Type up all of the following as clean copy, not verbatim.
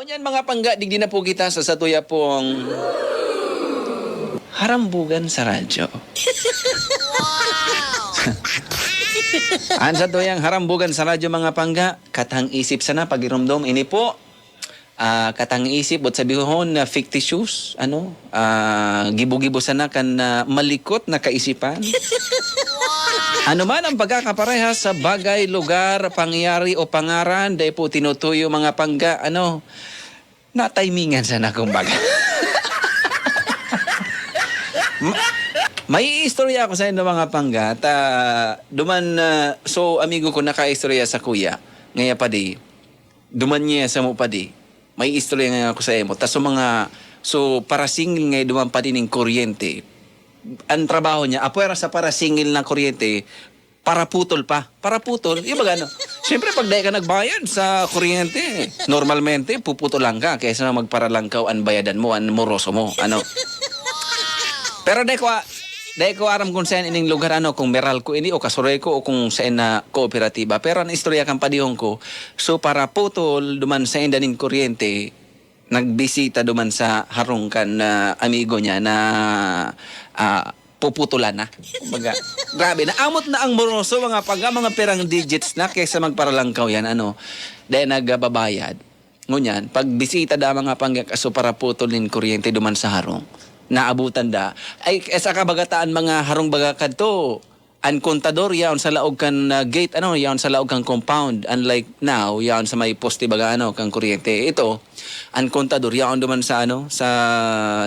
Ngunyan mga pangga, digdi na po kita sa satuya pong harambugan sa radyo. Ang satuyang harambugan sa radyo mga pangga, katang isip sana pagirumdom ini po. Katang isip bot sabihon na fictitious gibo-gibo sana kan malikot na kaisipan. Ano man ang pagkakapareha sa bagay, lugar, pangyayari o pangaran, dahil po tinutuyo mga pangga, na-timingan sana kumbaga. May istorya ako sa inyo mga pangga, so amigo ko naka-istorya sa kuya, ngaya pa di, duman niya sa mo pa di, may istorya nga ako sa imo, so para singil ngayon duman pa din ng kuryente, ang trabaho niya, apwera sa para singil na kuryente, para putol pa. Para putol, yung ba gano? Siyempre, pag dahil ka nagbayad sa kuryente, normalmente, puputulan ka kaysa na magparalangkaw ang bayadan mo, ang moroso mo, Pero dahil ko aram kung saan ining lugar, kung meral ko ini, o kasuray ko, o kung saan na kooperatiba. Pero ang istorya kang padihong ko, so para putol, duman sa indanin kuryente, nagbisita duman sa harungkan na amigo niya na puputulan na. Kumbaga, grabe, naamot na ang moroso mga mga perang digits na kaysa magparalangkaw yan, dahil nagbabayad. Ngunyan, pag bisita da mga so para putulin kuryente duman sa harong, naabutan da, ay sa kabagataan mga harong bagakad to, ang kontador yaon sa laog kan gate yaon sa laog kan compound, unlike now yaon sa may poste baga kan kuryente. Ito ang kontador yaon duman sa sa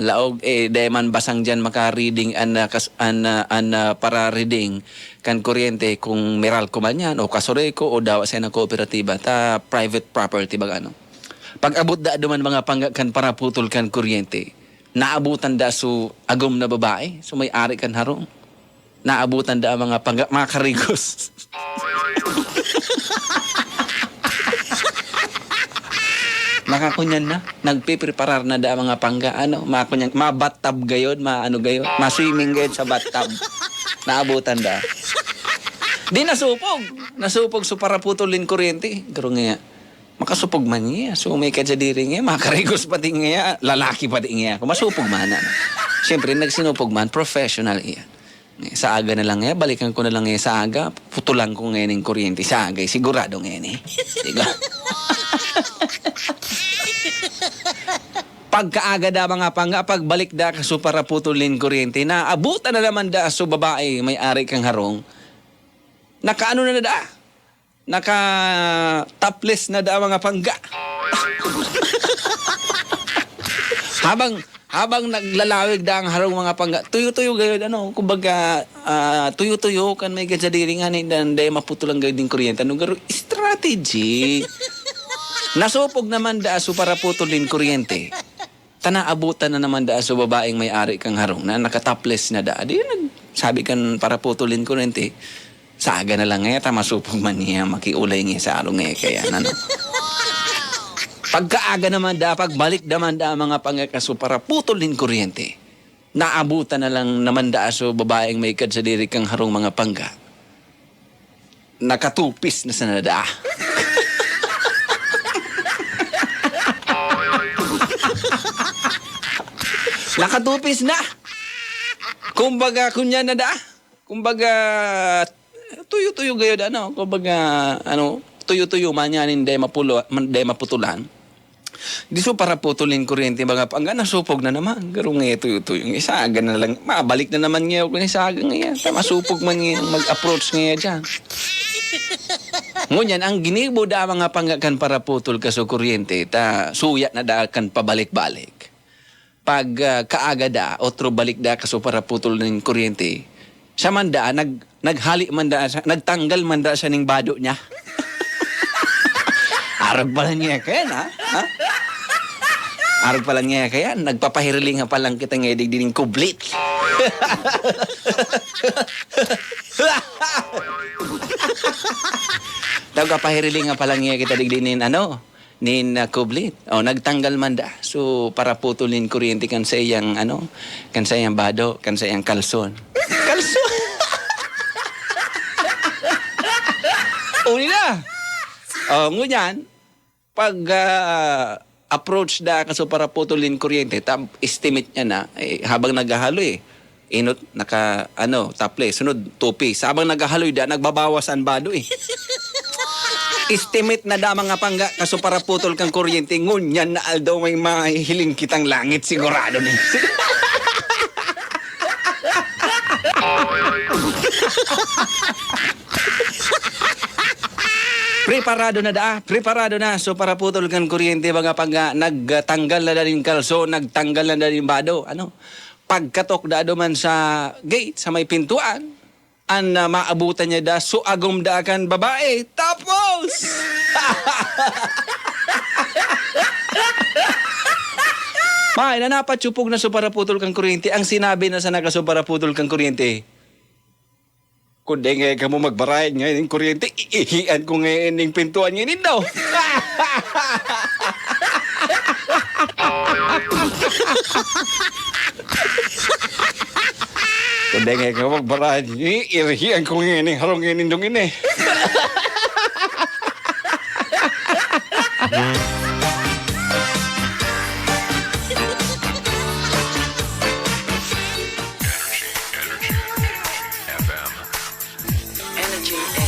laog deman basang diyan maka-reading para reading kan kuryente kung meral ko man yan o kasore ko o dawa sa na kooperatiba ta private property baga pag abot da duman mga kan para putol kan kuryente, naabutan da so agom na babae so may ari kan harong, naabutan da mga karigos. Makakunyan na, nagpipreparar na da mga pangga, makakunyan, mabattab gayod, gayod, maswimming gayod sa bathtub. Naabutan da. Di nasupog so para putulin kuryente. Pero nga, makasupog man niya. So may kadsadiri nga, makarigos pati nga, lalaki pati nga. Kung masupog man na. Siyempre, nagsinupog man, professional iya. Sa aga na lang balikan ko na lang sa aga, putulan ko ngayon ng kuryente sa aga, sigurado ngayon Diba? Pagkaaga da mga pangga, pagbalik da kaso para putulin kuryente, na abutan na naman da so babae, may ari kang harong, naka na da, naka topless na da mga pangga. Habang naglalawig da ang harong mga pangga, tuyo-tuyo gayod, kumbaga, tuyo-tuyo kan may gadsadiri nga dan day maputulang gayod din kuryente, garo, strategy. Nasupog naman da so para putulin kuryente. Tanaabutan na naman da so babaeng may-ari kang harong na nakatopless na da. Di sabi kan para putulin kuryente. Saga na lang masupog man niya, makiulay niya sa arong kaya Pagkaaga naman da, pagbalik naman da mga pangakaso para putulin kuryente. Naabutan na lang naman da so babaeng may kadsadiri kang harong mga pangga. Nakatupis na sana da. Nakatupis na. Kumbaga kunya na da. Kumbaga tuyo-tuyo gayod kumbaga tuyo-tuyo man yan hindi maputulan. Di so para putulin kuryente mga pangga, nasupog na naman. Garo nga tuyo-tuyo. Isaga na lang. Mabalik na naman nga kung isaga nga. Masupog man nga mag-approach nga dyan. Ngunyan, ang ginibo da mga panggakan para putol ka sa kuryente, suya na da kan pabalik-balik. Pag kaaga da, otro balik da kaso para putol ng kuryente, siya man da, naghali man da, nagtanggal man da siya ng bado niya. Arag pala niya kaya na, Arag pala niya kaya, nagpapahiriling pa lang kita nga digdining kublit. Nagpapahiriling pa lang niya kita digdinin nin kublit. Nagtanggal man da. So, para putulin kuryente kan sa iyang, kan sa iyang bado, kan sa iyang kalson. Kalson! Uli na! Ngunyan, pag approach da kaso para putulin kuryente, estimate niya na, habang naghahalo inot, taple, sunod, tupi. Sabang naghahaloy da, nagbabawas ang bado Estimate na da mga pangga, kaso para putol kang kuryente, ngunyan na aldaw may mahihiling kitang langit, sigurado ni. Preparado na. So para putol kang kuryente, mga pangga, nagtanggal na rin kalso, nagtanggal na rin bado. Pagkatok da man sa gate, sa may pintuan, maabutan niya da, so agom da kan babae. Tapos! May nanapatsupog na so para putol kang kuryente. Ang sinabi na sa nakaso para putol kang kuryente, kundi ngayon ka mo magbarayad ngayon ng kuryente, iihian ko ngayon ng pintuan ngayon daw. Kundi ngayon ka magbarayad, iihian ko ngayon ng harong ngayon ng ini. Energy